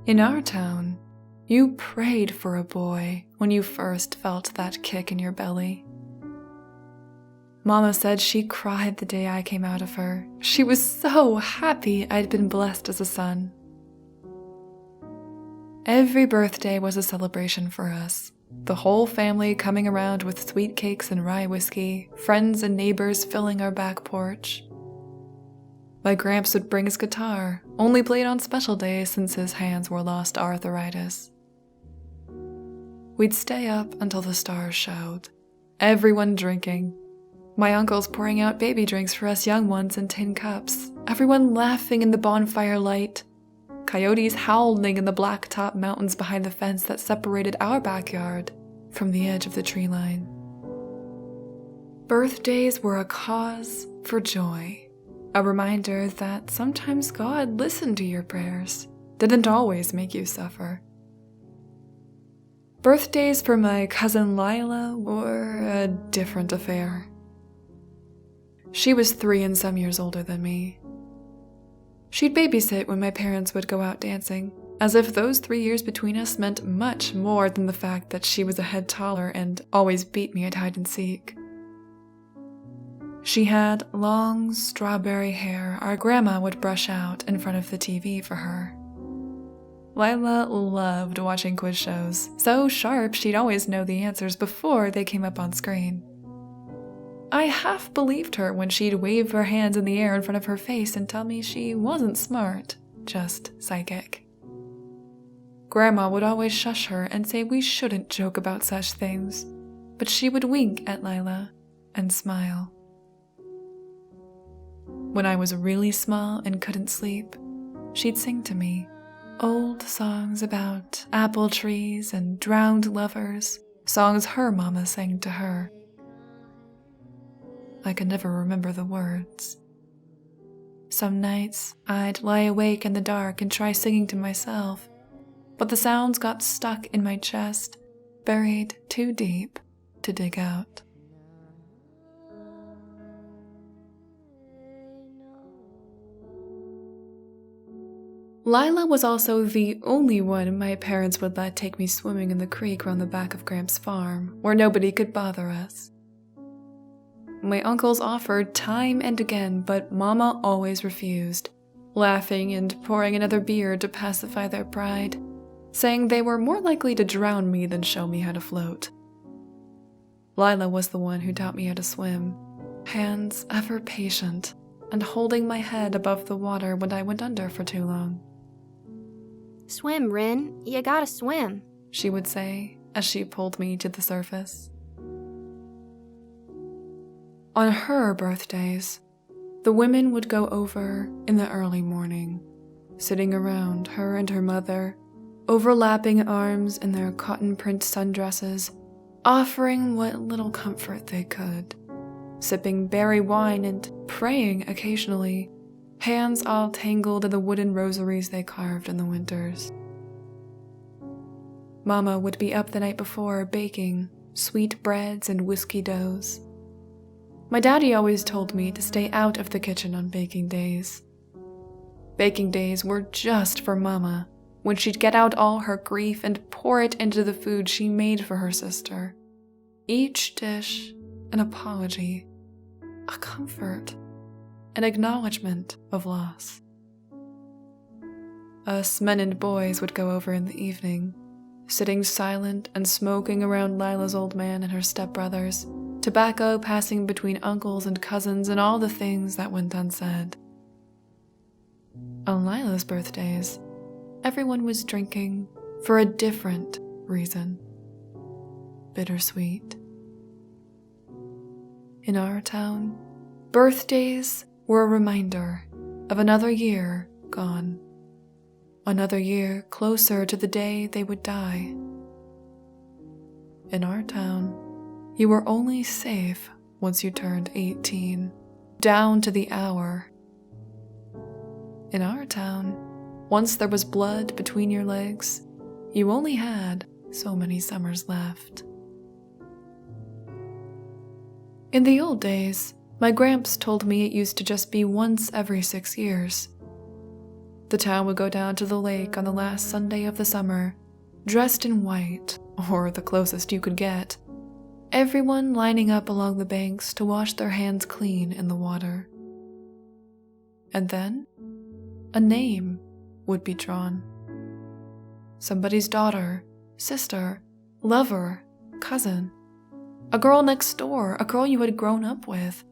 In our town, you prayed for a boy when you first felt that kick in your belly. Mama said she cried the day I came out of her. She was so happy I'd been blessed as a son. Every birthday was a celebration for us. The whole family coming around with sweet cakes and rye whiskey, friends and neighbors filling our back porch. My gramps would bring his guitar, only played on special days since his hands were lost to arthritis. We'd stay up until the stars showed, everyone drinking. My uncles pouring out baby drinks for us young ones in tin cups, everyone laughing in the bonfire light, coyotes howling in the blacktop mountains behind the fence that separated our backyard from the edge of the tree line. Birthdays were a cause for joy, a reminder that sometimes God listened to your prayers, didn't always make you suffer. Birthdays for my cousin Lila were a different affair. She was 3 and some years older than me. She'd babysit when my parents would go out dancing, as if those 3 years between us meant much more than the fact that she was a head taller and always beat me at hide and seek. She had long strawberry hair our grandma would brush out in front of the TV for her. Lila loved watching quiz shows, so sharp she'd always know the answers before they came up on screen. I half believed her when she'd wave her hands in the air in front of her face and tell me she wasn't smart, just psychic. Grandma would always shush her and say we shouldn't joke about such things, but she would wink at Lila and smile. When I was really small and couldn't sleep, she'd sing to me old songs about apple trees and drowned lovers, songs her mama sang to her. I could never remember the words. Some nights, I'd lie awake in the dark and try singing to myself, but the sounds got stuck in my chest, buried too deep to dig out. Lila was also the only one my parents would let take me swimming in the creek around the back of Gramps' farm, where nobody could bother us. My uncles offered time and again, but Mama always refused, laughing and pouring another beer to pacify their pride, saying they were more likely to drown me than show me how to float. Lila was the one who taught me how to swim, hands ever patient and holding my head above the water when I went under for too long. "Swim, Rin. You gotta swim," she would say as she pulled me to the surface. On her birthdays, the women would go over in the early morning, sitting around her and her mother, overlapping arms in their cotton print sundresses, offering what little comfort they could, sipping berry wine and praying occasionally, hands all tangled in the wooden rosaries they carved in the winters. Mama would be up the night before baking sweet breads and whiskey doughs. My daddy always told me to stay out of the kitchen on baking days. Baking days were just for Mama, when she'd get out all her grief and pour it into the food she made for her sister. Each dish an apology, a comfort, an acknowledgement of loss. Us men and boys would go over in the evening, sitting silent and smoking around Lila's old man and her stepbrothers, tobacco passing between uncles and cousins and all the things that went unsaid. On Lila's birthdays, everyone was drinking for a different reason. Bittersweet. In our town, birthdays were a reminder of another year gone. Another year closer to the day they would die. In our town, you were only safe once you turned 18, down to the hour. In our town, once there was blood between your legs, you only had so many summers left. In the old days, my gramps told me it used to just be once every 6 years. The town would go down to the lake on the last Sunday of the summer, dressed in white, or the closest you could get, everyone lining up along the banks to wash their hands clean in the water. And then, a name would be drawn. Somebody's daughter, sister, lover, cousin, a girl next door, a girl you had grown up with,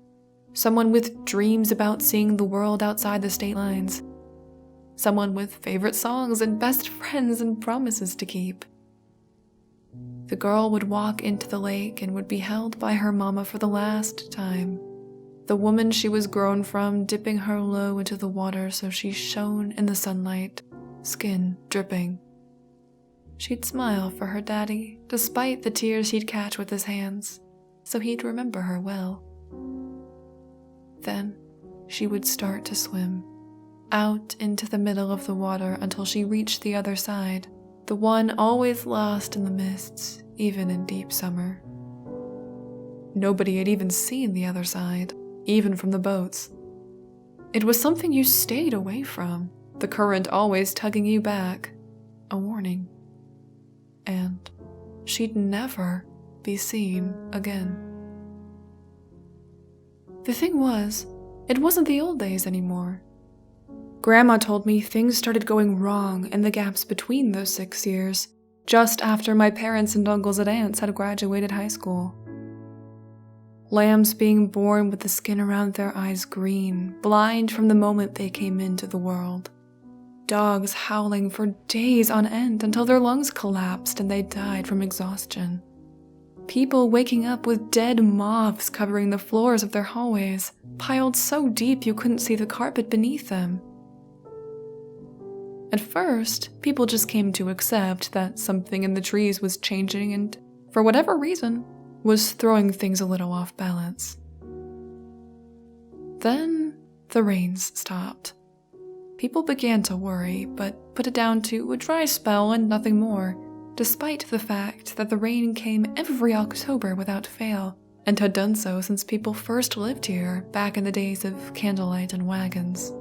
someone with dreams about seeing the world outside the state lines, someone with favorite songs and best friends and promises to keep. The girl would walk into the lake and would be held by her mama for the last time, the woman she was grown from, dipping her low into the water so she shone in the sunlight, skin dripping. She'd smile for her daddy, despite the tears he'd catch with his hands, so he'd remember her well. Then she would start to swim, out into the middle of the water until she reached the other side, the one always lost in the mists, even in deep summer. Nobody had even seen the other side, even from the boats. It was something you stayed away from, the current always tugging you back, a warning. And she'd never be seen again. The thing was, it wasn't the old days anymore. Grandma told me things started going wrong in the gaps between those 6 years, just after my parents and uncles and aunts had graduated high school. Lambs being born with the skin around their eyes green, blind from the moment they came into the world. Dogs howling for days on end until their lungs collapsed and they died from exhaustion. People waking up with dead moths covering the floors of their hallways, piled so deep you couldn't see the carpet beneath them. At first, people just came to accept that something in the trees was changing and, for whatever reason, was throwing things a little off balance. Then, the rains stopped. People began to worry, but put it down to a dry spell and nothing more, despite the fact that the rain came every October without fail, and had done so since people first lived here back in the days of candlelight and wagons,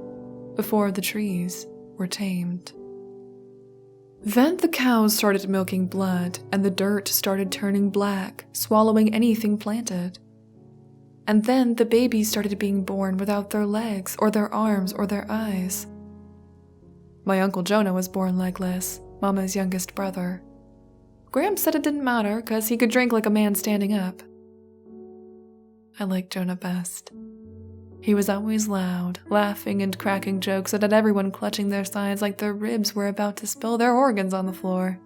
before the trees were tamed. Then the cows started milking blood, and the dirt started turning black, swallowing anything planted. And then the babies started being born without their legs, or their arms, or their eyes. My Uncle Jonah was born legless, Mama's youngest brother. Graham said it didn't matter, 'cause he could drink like a man standing up. I liked Jonah best. He was always loud, laughing and cracking jokes that had everyone clutching their sides like their ribs were about to spill their organs on the floor.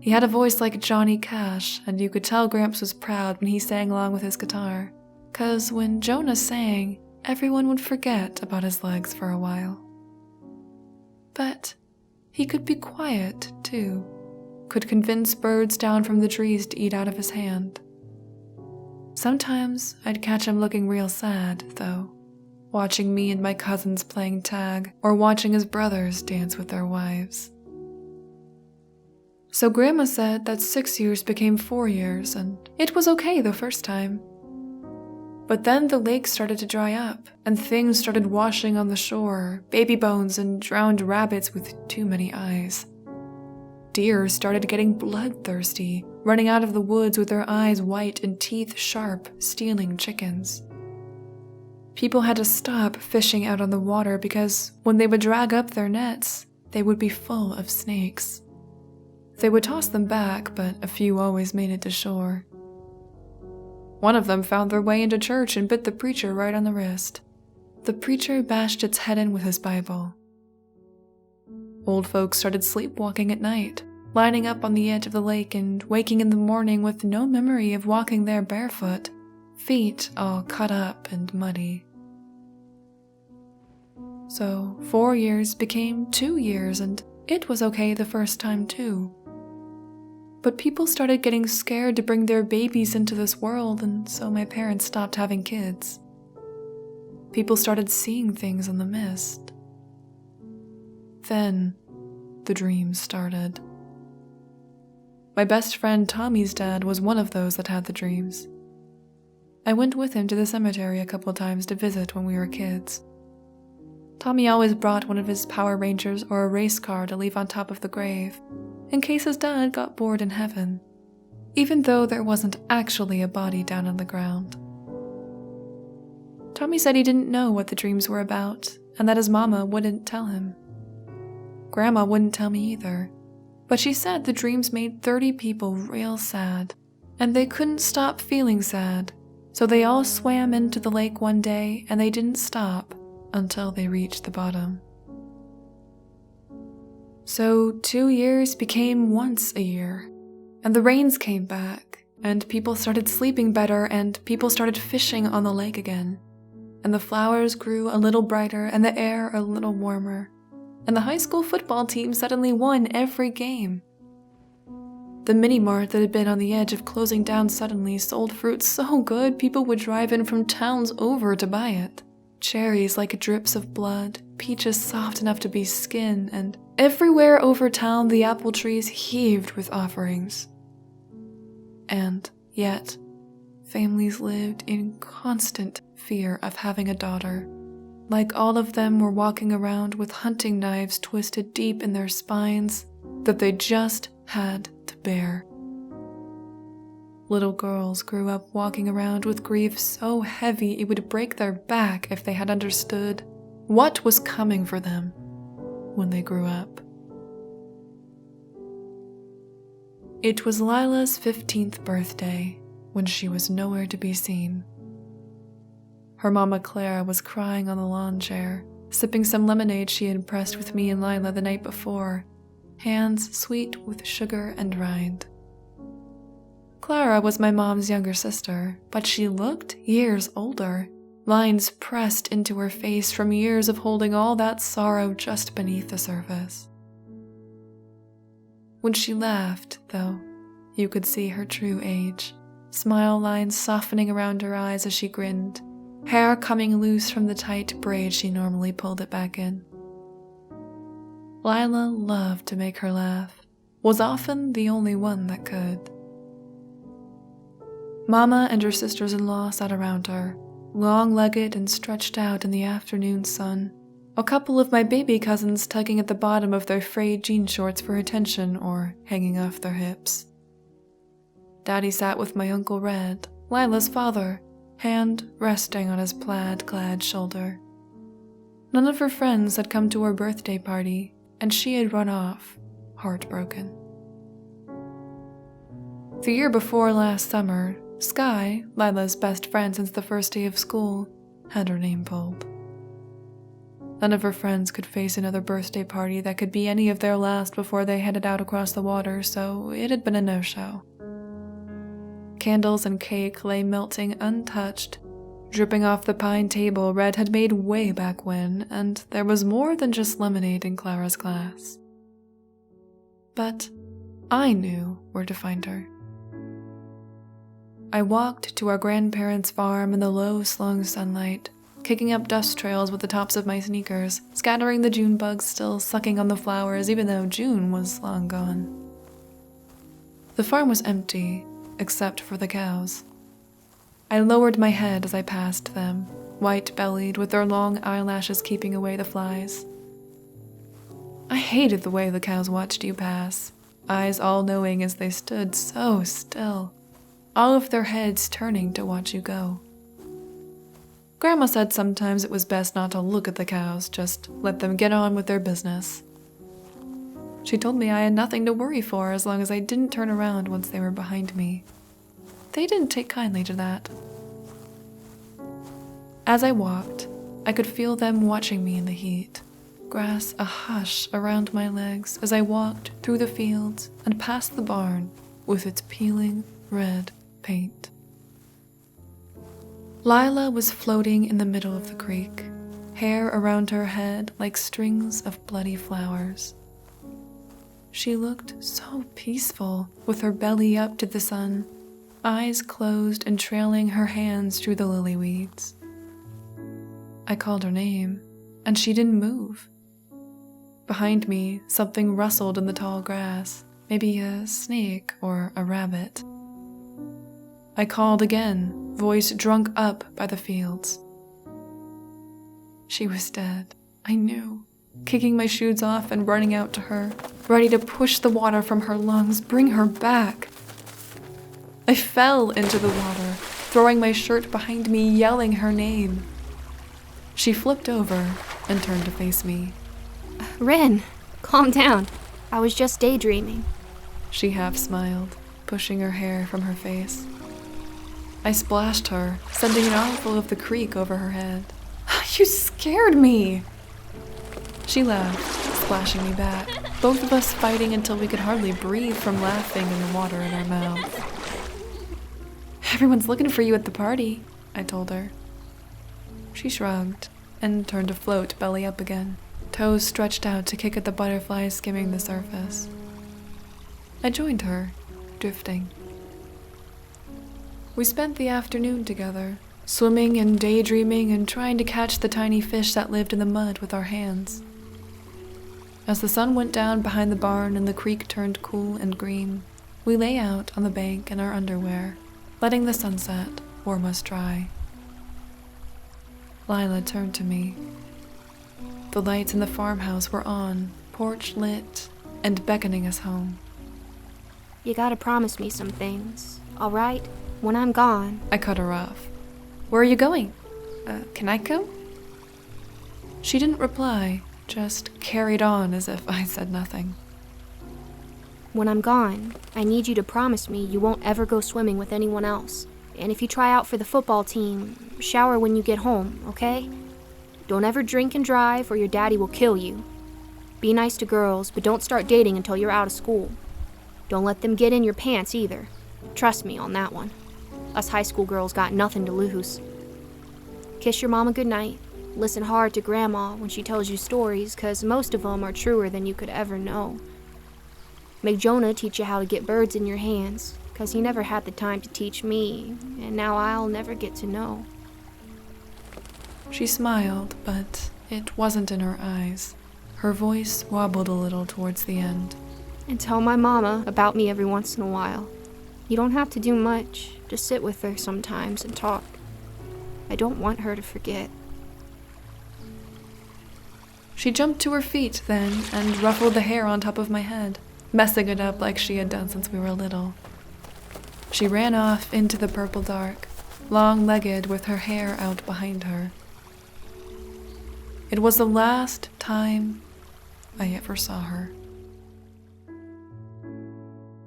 He had a voice like Johnny Cash, and you could tell Gramps was proud when he sang along with his guitar, 'cause when Jonah sang, everyone would forget about his legs for a while. But he could be quiet, too, could convince birds down from the trees to eat out of his hand. Sometimes I'd catch him looking real sad, though, watching me and my cousins playing tag or watching his brothers dance with their wives. So Grandma said that 6 years became 4 years, and it was okay the first time. But then the lake started to dry up, and things started washing on the shore, baby bones and drowned rabbits with too many eyes. Deer started getting bloodthirsty, running out of the woods with their eyes white and teeth sharp, stealing chickens. People had to stop fishing out on the water because when they would drag up their nets, they would be full of snakes. They would toss them back, but a few always made it to shore. One of them found their way into church and bit the preacher right on the wrist. The preacher bashed its head in with his Bible. Old folks started sleepwalking at night, lining up on the edge of the lake and waking in the morning with no memory of walking there barefoot, feet all cut up and muddy. So 4 years became 2 years, and it was okay the first time too. But people started getting scared to bring their babies into this world, and so my parents stopped having kids. People started seeing things in the mist. Then, the dreams started. My best friend Tommy's dad was one of those that had the dreams. I went with him to the cemetery a couple times to visit when we were kids. Tommy always brought one of his Power Rangers or a race car to leave on top of the grave, in case his dad got bored in heaven, even though there wasn't actually a body down on the ground. Tommy said he didn't know what the dreams were about, and that his mama wouldn't tell him. Grandma wouldn't tell me either, but she said the dreams made 30 people real sad, and they couldn't stop feeling sad, so they all swam into the lake one day and they didn't stop until they reached the bottom. So 2 years became once a year, and the rains came back, and people started sleeping better, and people started fishing on the lake again, and the flowers grew a little brighter and the air a little warmer, and the high school football team suddenly won every game. The mini-mart that had been on the edge of closing down suddenly sold fruit so good people would drive in from towns over to buy it. Cherries like drips of blood, peaches soft enough to be skin, and everywhere over town the apple trees heaved with offerings. And yet, families lived in constant fear of having a daughter. Like all of them were walking around with hunting knives twisted deep in their spines that they just had to bear. Little girls grew up walking around with grief so heavy it would break their back if they had understood what was coming for them when they grew up. It was Lila's 15th birthday when she was nowhere to be seen. Her mama Clara was crying on the lawn chair, sipping some lemonade she had pressed with me and Lila the night before, hands sweet with sugar and rind. Clara was my mom's younger sister, but she looked years older, lines pressed into her face from years of holding all that sorrow just beneath the surface. When she laughed, though, you could see her true age, smile lines softening around her eyes as she grinned, hair coming loose from the tight braid she normally pulled it back in. Lila loved to make her laugh, was often the only one that could. Mama and her sisters-in-law sat around her, long-legged and stretched out in the afternoon sun, a couple of my baby cousins tugging at the bottom of their frayed jean shorts for attention or hanging off their hips. Daddy sat with my Uncle Red, Lila's father, hand resting on his plaid-clad shoulder. None of her friends had come to her birthday party, and she had run off, heartbroken. The year before last summer, Sky, Lila's best friend since the first day of school, had her name pulled. None of her friends could face another birthday party that could be any of their last before they headed out across the water, so it had been a no-show. Candles and cake lay melting untouched, dripping off the pine table Red had made way back when, and there was more than just lemonade in Clara's glass. But I knew where to find her. I walked to our grandparents' farm in the low, slung sunlight, kicking up dust trails with the tops of my sneakers, scattering the June bugs still sucking on the flowers even though June was long gone. The farm was empty, except for the cows. I lowered my head as I passed them, white-bellied with their long eyelashes keeping away the flies. I hated the way the cows watched you pass, eyes all-knowing as they stood so still, all of their heads turning to watch you go. Grandma said sometimes it was best not to look at the cows, just let them get on with their business. She told me I had nothing to worry for as long as I didn't turn around once they were behind me. They didn't take kindly to that. As I walked, I could feel them watching me in the heat, grass a hush around my legs as I walked through the fields and past the barn with its peeling red paint. Lila was floating in the middle of the creek, hair around her head like strings of bloody flowers. She looked so peaceful, with her belly up to the sun, eyes closed and trailing her hands through the lily weeds. I called her name, and she didn't move. Behind me, something rustled in the tall grass, maybe a snake or a rabbit. I called again, voice drunk up by the fields. She was dead, I knew, kicking my shoes off and running out to her, ready to push the water from her lungs, bring her back. I fell into the water, throwing my shirt behind me, yelling her name. She flipped over and turned to face me. Ren, calm down. I was just daydreaming. She half smiled, pushing her hair from her face. I splashed her, sending an armful of the creek over her head. You scared me! She laughed, splashing me back, both of us fighting until we could hardly breathe from laughing and the water in our mouths. Everyone's looking for you at the party, I told her. She shrugged and turned to float belly up again, toes stretched out to kick at the butterflies skimming the surface. I joined her, drifting. We spent the afternoon together, swimming and daydreaming and trying to catch the tiny fish that lived in the mud with our hands. As the sun went down behind the barn and the creek turned cool and green, we lay out on the bank in our underwear, letting the sunset warm us dry. Lila turned to me. The lights in the farmhouse were on, porch lit, and beckoning us home. You gotta promise me some things, all right? When I'm gone. I cut her off. Where are you going? Can I go? She didn't reply, just carried on as if I said nothing. When I'm gone, I need you to promise me you won't ever go swimming with anyone else. And if you try out for the football team, shower when you get home, okay? Don't ever drink and drive or your daddy will kill you. Be nice to girls, but don't start dating until you're out of school. Don't let them get in your pants either. Trust me on that one. Us high school girls got nothing to lose. Kiss your mama goodnight. Listen hard to Grandma when she tells you stories, 'cause most of them are truer than you could ever know. Make Jonah teach you how to get birds in your hands, 'cause he never had the time to teach me, and now I'll never get to know. She smiled, but it wasn't in her eyes. Her voice wobbled a little towards the end. And tell my mama about me every once in a while. You don't have to do much, just sit with her sometimes and talk. I don't want her to forget. She jumped to her feet then and ruffled the hair on top of my head, messing it up like she had done since we were little. She ran off into the purple dark, long-legged with her hair out behind her. It was the last time I ever saw her.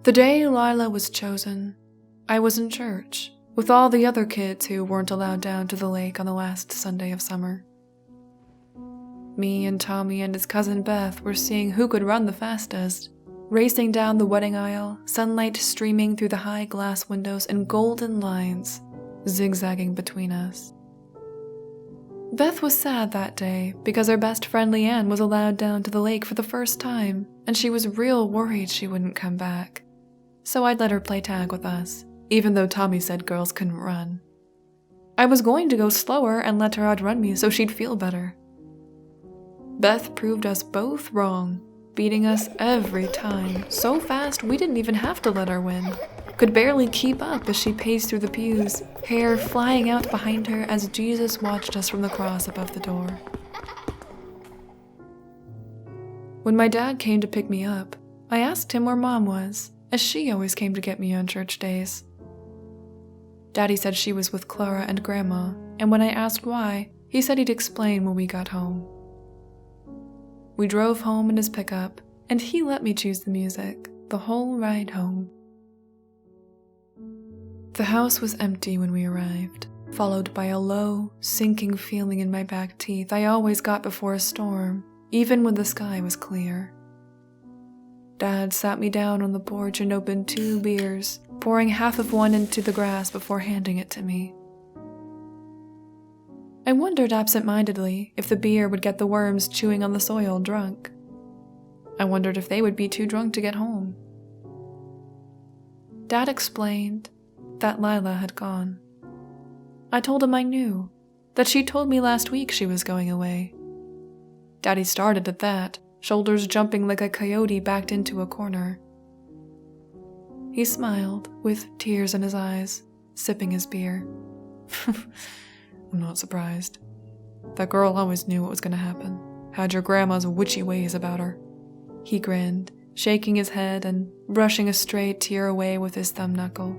The day Lila was chosen, I was in church, with all the other kids who weren't allowed down to the lake on the last Sunday of summer. Me and Tommy and his cousin Beth were seeing who could run the fastest, racing down the wedding aisle, sunlight streaming through the high glass windows and golden lines zigzagging between us. Beth was sad that day because her best friend Leanne was allowed down to the lake for the first time, and she was real worried she wouldn't come back. So I'd let her play tag with us, even though Tommy said girls couldn't run. I was going to go slower and let her outrun me so she'd feel better. Beth proved us both wrong, beating us every time, so fast we didn't even have to let her win. Could barely keep up as she paced through the pews, hair flying out behind her as Jesus watched us from the cross above the door. When my dad came to pick me up, I asked him where Mom was, as she always came to get me on church days. Daddy said she was with Clara and Grandma, and when I asked why, he said he'd explain when we got home. We drove home in his pickup, and he let me choose the music the whole ride home. The house was empty when we arrived, followed by a low, sinking feeling in my back teeth I always got before a storm, even when the sky was clear. Dad sat me down on the porch and opened 2 beers, pouring half of one into the grass before handing it to me. I wondered absent-mindedly if the beer would get the worms chewing on the soil drunk. I wondered if they would be too drunk to get home. Dad explained that Lila had gone. I told him I knew, that she told me last week she was going away. Daddy started at that, shoulders jumping like a coyote backed into a corner. He smiled, with tears in his eyes, sipping his beer. I'm not surprised. That girl always knew what was going to happen. Had your grandma's witchy ways about her. He grinned, shaking his head and brushing a stray tear away with his thumb knuckle.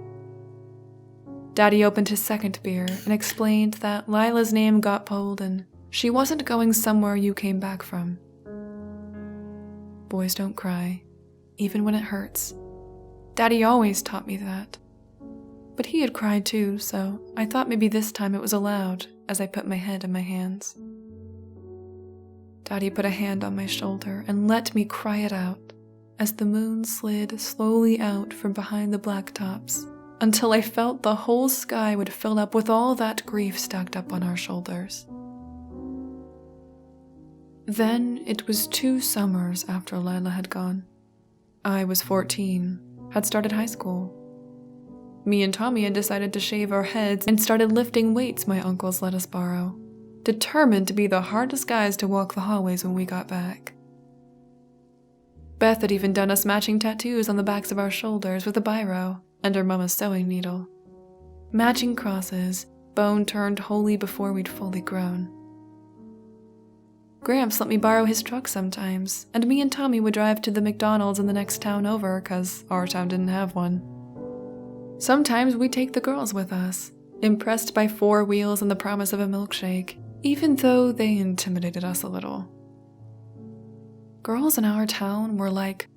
Daddy opened his second beer and explained that Lila's name got pulled and she wasn't going somewhere you came back from. Boys don't cry, even when it hurts. Daddy always taught me that. But he had cried too, so I thought maybe this time it was allowed as I put my head in my hands. Daddy put a hand on my shoulder and let me cry it out as the moon slid slowly out from behind the blacktops until I felt the whole sky would fill up with all that grief stacked up on our shoulders. Then it was 2 summers after Lila had gone. I was 14, had started high school. Me and Tommy had decided to shave our heads and started lifting weights my uncles let us borrow, determined to be the hardest guys to walk the hallways when we got back. Beth had even done us matching tattoos on the backs of our shoulders with a biro and her mama's sewing needle. Matching crosses, bone turned holy before we'd fully grown. Gramps let me borrow his truck sometimes, and me and Tommy would drive to the McDonald's in the next town over because our town didn't have one. Sometimes we'd take the girls with us, impressed by 4 wheels and the promise of a milkshake, even though they intimidated us a little. Girls in our town were like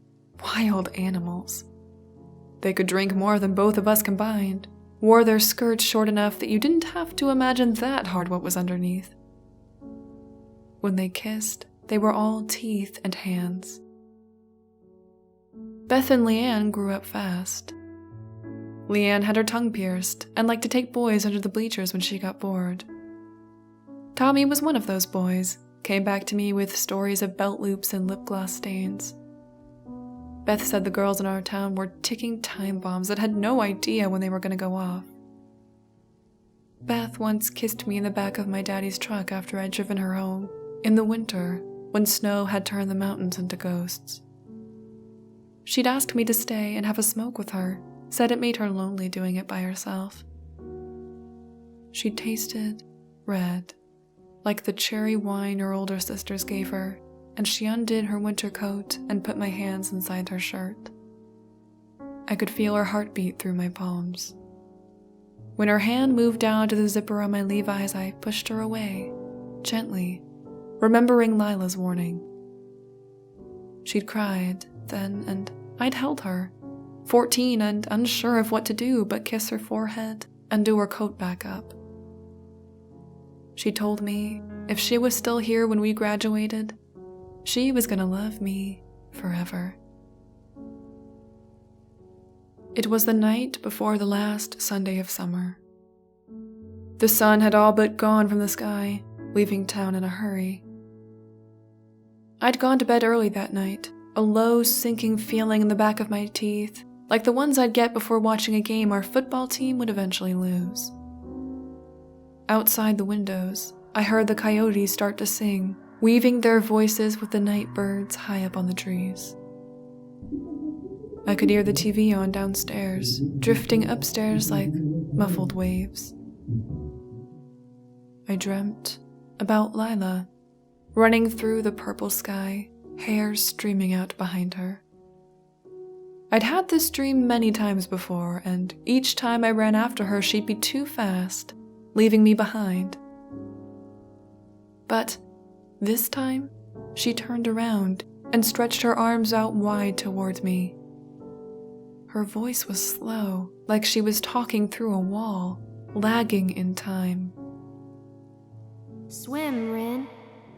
wild animals. They could drink more than both of us combined, wore their skirts short enough that you didn't have to imagine that hard what was underneath. When they kissed, they were all teeth and hands. Beth and Leanne grew up fast. Leanne had her tongue pierced and liked to take boys under the bleachers when she got bored. Tommy was one of those boys, came back to me with stories of belt loops and lip gloss stains. Beth said the girls in our town were ticking time bombs that had no idea when they were going to go off. Beth once kissed me in the back of my daddy's truck after I'd driven her home, in the winter, when snow had turned the mountains into ghosts. She'd asked me to stay and have a smoke with her, said it made her lonely doing it by herself. She tasted red, like the cherry wine her older sisters gave her, and she undid her winter coat and put my hands inside her shirt. I could feel her heartbeat through my palms. When her hand moved down to the zipper on my Levi's, I pushed her away, gently, remembering Lila's warning. She'd cried then, and I'd held her, 14 and unsure of what to do but kiss her forehead and do her coat back up. She told me if she was still here when we graduated, she was gonna love me forever. It was the night before the last Sunday of summer. The sun had all but gone from the sky, leaving town in a hurry. I'd gone to bed early that night, a low, sinking feeling in the back of my teeth, like the ones I'd get before watching a game our football team would eventually lose. Outside the windows, I heard the coyotes start to sing, weaving their voices with the night birds high up on the trees. I could hear the TV on downstairs, drifting upstairs like muffled waves. I dreamt about Lila, running through the purple sky, hair streaming out behind her. I'd had this dream many times before, and each time I ran after her, she'd be too fast, leaving me behind. But this time, she turned around and stretched her arms out wide toward me. Her voice was slow, like she was talking through a wall, lagging in time. "Swim, Rin.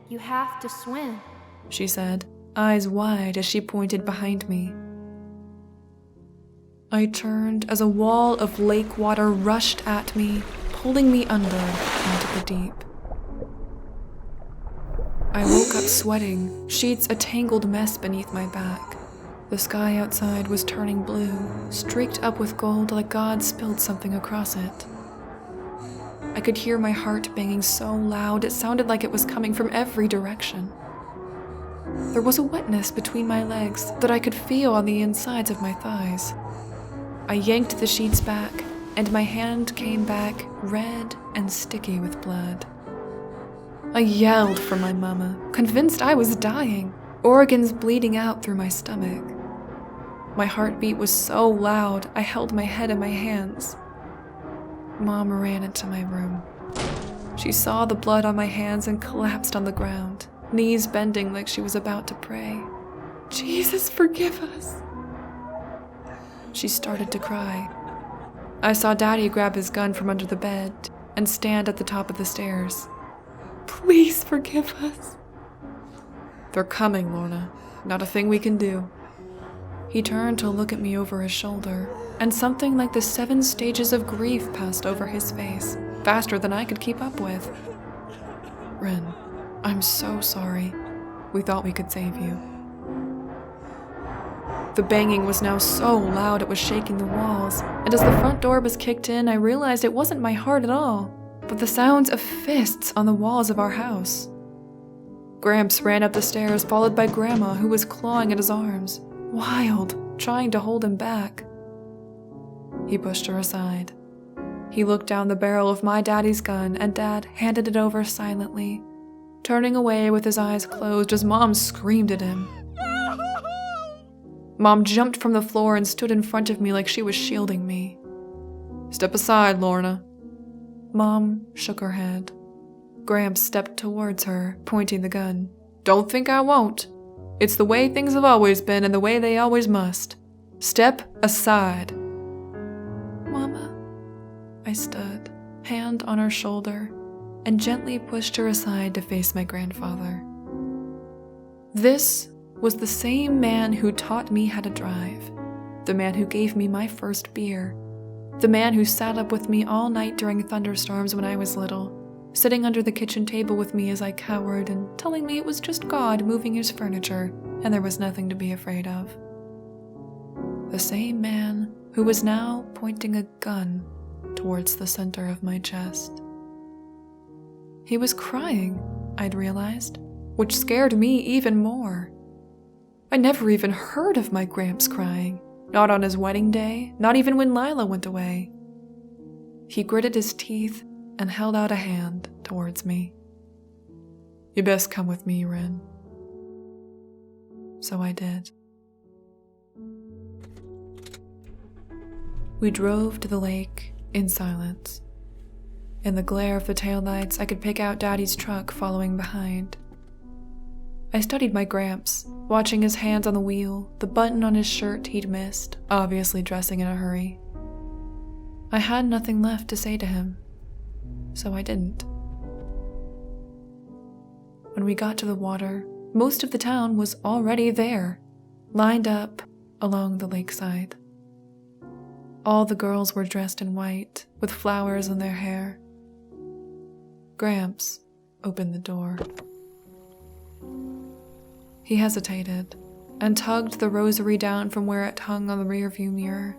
You have to swim," she said, eyes wide as she pointed behind me. I turned as a wall of lake water rushed at me, pulling me under into the deep. I woke up sweating, sheets a tangled mess beneath my back. The sky outside was turning blue, streaked up with gold like God spilled something across it. I could hear my heart banging so loud it sounded like it was coming from every direction. There was a wetness between my legs that I could feel on the insides of my thighs. I yanked the sheets back, and my hand came back red and sticky with blood. I yelled for my mama, convinced I was dying, organs bleeding out through my stomach. My heartbeat was so loud, I held my head in my hands. Mom ran into my room. She saw the blood on my hands and collapsed on the ground, knees bending like she was about to pray. "Jesus, forgive us." She started to cry. I saw Daddy grab his gun from under the bed and stand at the top of the stairs. "Please forgive us." "They're coming, Lorna. Not a thing we can do." He turned to look at me over his shoulder, and something like the 7 stages of grief passed over his face, faster than I could keep up with. "Ren, I'm so sorry. We thought we could save you." The banging was now so loud it was shaking the walls, and as the front door was kicked in, I realized it wasn't my heart at all, but the sounds of fists on the walls of our house. Gramps ran up the stairs, followed by Grandma, who was clawing at his arms, wild, trying to hold him back. He pushed her aside. He looked down the barrel of my daddy's gun, and Dad handed it over silently, turning away with his eyes closed as Mom screamed at him. Mom jumped from the floor and stood in front of me like she was shielding me. "Step aside, Lorna." Mom shook her head. Gramps stepped towards her, pointing the gun. "Don't think I won't. It's the way things have always been and the way they always must. Step aside." "Mama." I stood, hand on her shoulder, and gently pushed her aside to face my grandfather. This was the same man who taught me how to drive, the man who gave me my first beer, the man who sat up with me all night during thunderstorms when I was little, sitting under the kitchen table with me as I cowered and telling me it was just God moving his furniture and there was nothing to be afraid of. The same man who was now pointing a gun towards the center of my chest. He was crying, I'd realized, which scared me even more. I never even heard of my Gramps crying, not on his wedding day, not even when Lila went away. He gritted his teeth and held out a hand towards me. "You best come with me, Ren." So I did. We drove to the lake in silence. In the glare of the taillights, I could pick out Daddy's truck following behind. I studied my Gramps, watching his hands on the wheel, the button on his shirt he'd missed, obviously dressing in a hurry. I had nothing left to say to him, so I didn't. When we got to the water, most of the town was already there, lined up along the lakeside. All the girls were dressed in white, with flowers in their hair. Gramps opened the door. He hesitated and tugged the rosary down from where it hung on the rearview mirror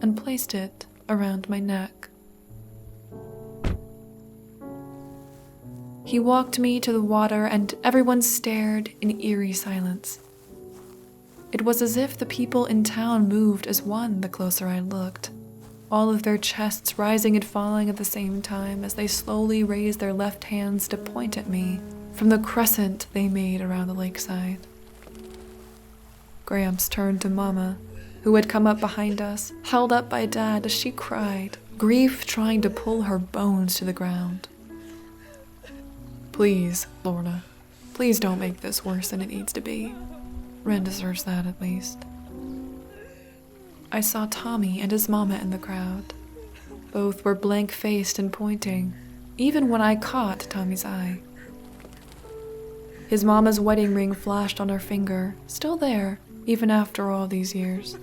and placed it around my neck. He walked me to the water and everyone stared in eerie silence. It was as if the people in town moved as one the closer I looked, all of their chests rising and falling at the same time as they slowly raised their left hands to point at me from the crescent they made around the lakeside. Gramps turned to Mama, who had come up behind us, held up by Dad as she cried, grief trying to pull her bones to the ground. "Please, Lorna, please don't make this worse than it needs to be. Ren deserves that at least." I saw Tommy and his mama in the crowd. Both were blank-faced and pointing, even when I caught Tommy's eye. His mama's wedding ring flashed on her finger, still there, even after all these years.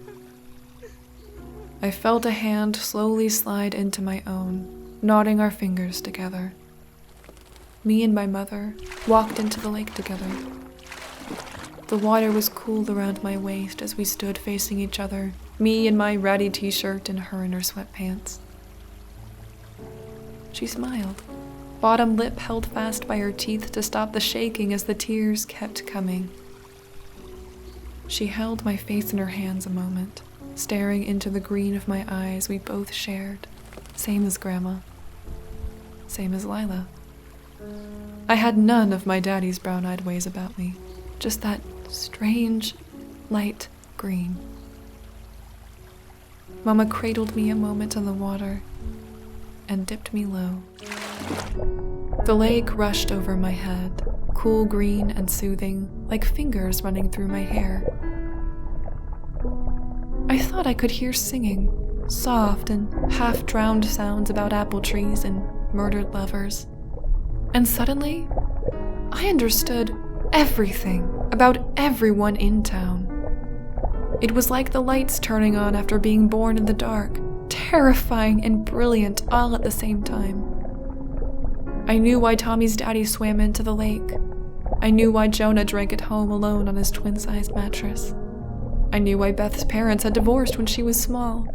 I felt a hand slowly slide into my own, knotting our fingers together. Me and my mother walked into the lake together. The water was cool around my waist as we stood facing each other, me in my ratty t-shirt and her in her sweatpants. She smiled, bottom lip held fast by her teeth to stop the shaking as the tears kept coming. She held my face in her hands a moment, staring into the green of my eyes we both shared, same as Grandma, same as Lila. I had none of my daddy's brown-eyed ways about me, just that strange, light green. Mama cradled me a moment in the water and dipped me low. The lake rushed over my head, cool green and soothing, like fingers running through my hair. I thought I could hear singing, soft and half-drowned sounds about apple trees and murdered lovers. And suddenly, I understood everything about everyone in town. It was like the lights turning on after being born in the dark, terrifying and brilliant all at the same time. I knew why Tommy's daddy swam into the lake. I knew why Jonah drank at home alone on his twin-sized mattress. I knew why Beth's parents had divorced when she was small.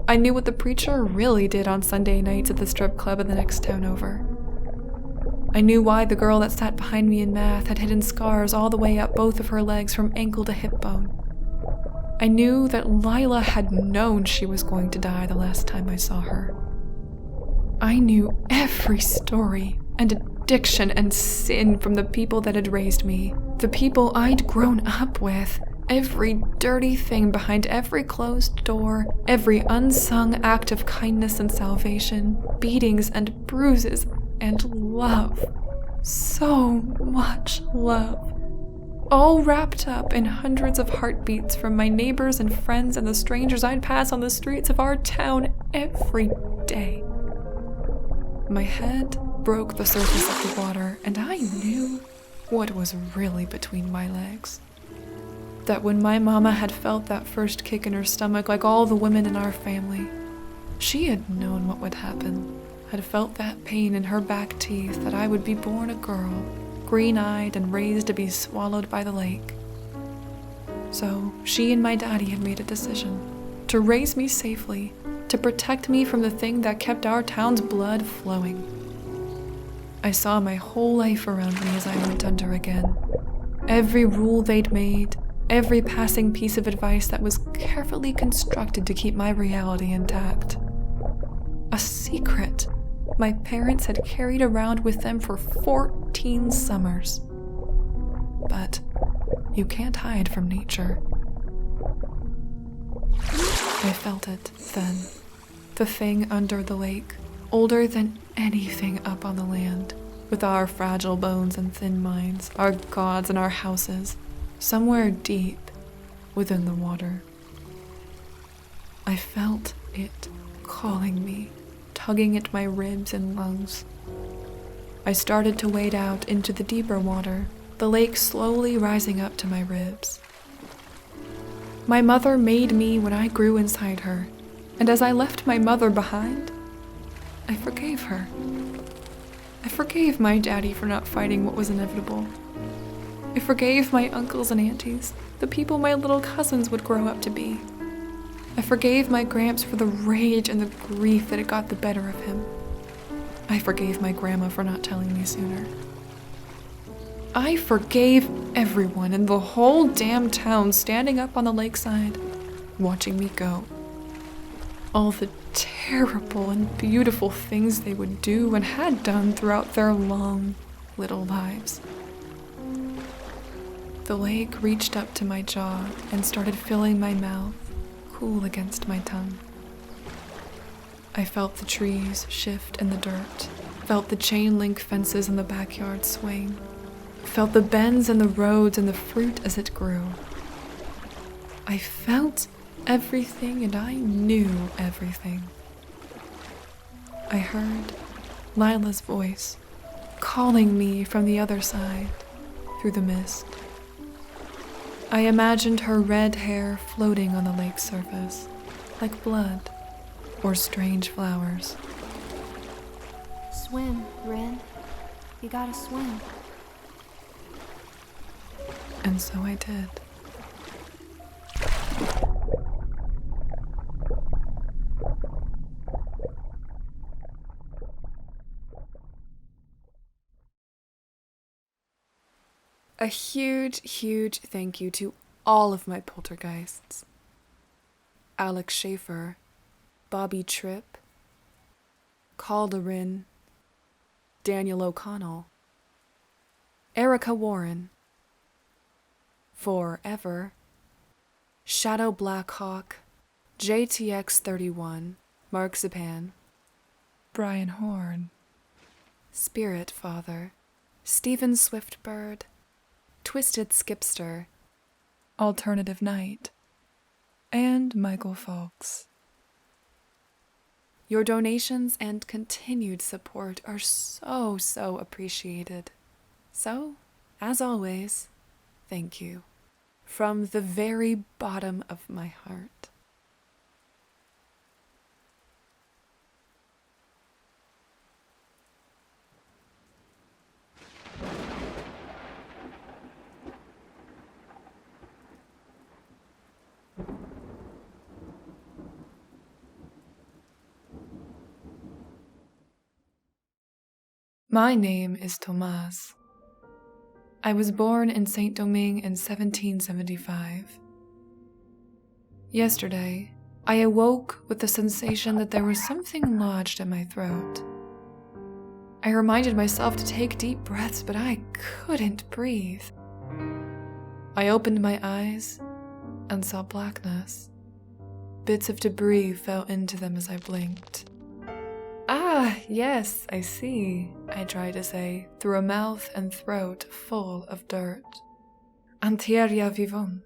I knew what the preacher really did on Sunday nights at the strip club in the next town over. I knew why the girl that sat behind me in math had hidden scars all the way up both of her legs from ankle to hip bone. I knew that Lila had known she was going to die the last time I saw her. I knew every story and addiction and sin from the people that had raised me, the people I'd grown up with, every dirty thing behind every closed door, every unsung act of kindness and salvation, beatings and bruises and love. So much love. All wrapped up in hundreds of heartbeats from my neighbors and friends and the strangers I'd pass on the streets of our town every day. My head broke the surface of the water, and I knew what was really between my legs. That when my mama had felt that first kick in her stomach like all the women in our family, she had known what would happen, had felt that pain in her back teeth that I would be born a girl, green-eyed and raised to be swallowed by the lake. So she and my daddy had made a decision to raise me safely, to protect me from the thing that kept our town's blood flowing. I saw my whole life around me as I went under again. Every rule they'd made, every passing piece of advice that was carefully constructed to keep my reality intact. A secret my parents had carried around with them for 14 summers. But you can't hide from nature. I felt it then. The thing under the lake, older than anything up on the land, with our fragile bones and thin minds, our gods and our houses, somewhere deep within the water. I felt it calling me, tugging at my ribs and lungs. I started to wade out into the deeper water, the lake slowly rising up to my ribs. My mother made me when I grew inside her, and as I left my mother behind, I forgave her. I forgave my daddy for not fighting what was inevitable. I forgave my uncles and aunties, the people my little cousins would grow up to be. I forgave my Gramps for the rage and the grief that had got the better of him. I forgave my grandma for not telling me sooner. I forgave everyone in the whole damn town standing up on the lakeside, watching me go. All the terrible and beautiful things they would do and had done throughout their long, little lives. The lake reached up to my jaw and started filling my mouth, cool against my tongue. I felt the trees shift in the dirt, felt the chain link fences in the backyard swing, felt the bends in the roads and the fruit as it grew. I felt everything and I knew everything. I heard Lila's voice calling me from the other side through the mist. I imagined her red hair floating on the lake's surface, like blood or strange flowers. Swim, Ren. You gotta swim. And so I did. A huge, huge thank you to all of my poltergeists. Alex Schaefer, Bobby Tripp, Calderin, Daniel O'Connell, Erica Warren, Forever, Shadow Blackhawk, JTX31, Mark Zapan, Brian Horn, Spirit Father, Stephen Swiftbird, Twisted Skipster, Alternative Night, and Michael Folks. Your donations and continued support are so appreciated. So, as always, thank you. From the very bottom of my heart. My name is Tomas. I was born in Saint-Domingue in 1775. Yesterday, I awoke with the sensation that there was something lodged in my throat. I reminded myself to take deep breaths, but I couldn't breathe. I opened my eyes and saw blackness. Bits of debris fell into them as I blinked. Ah, yes, I see, I tried to say, through a mouth and throat full of dirt. Antieria vivum.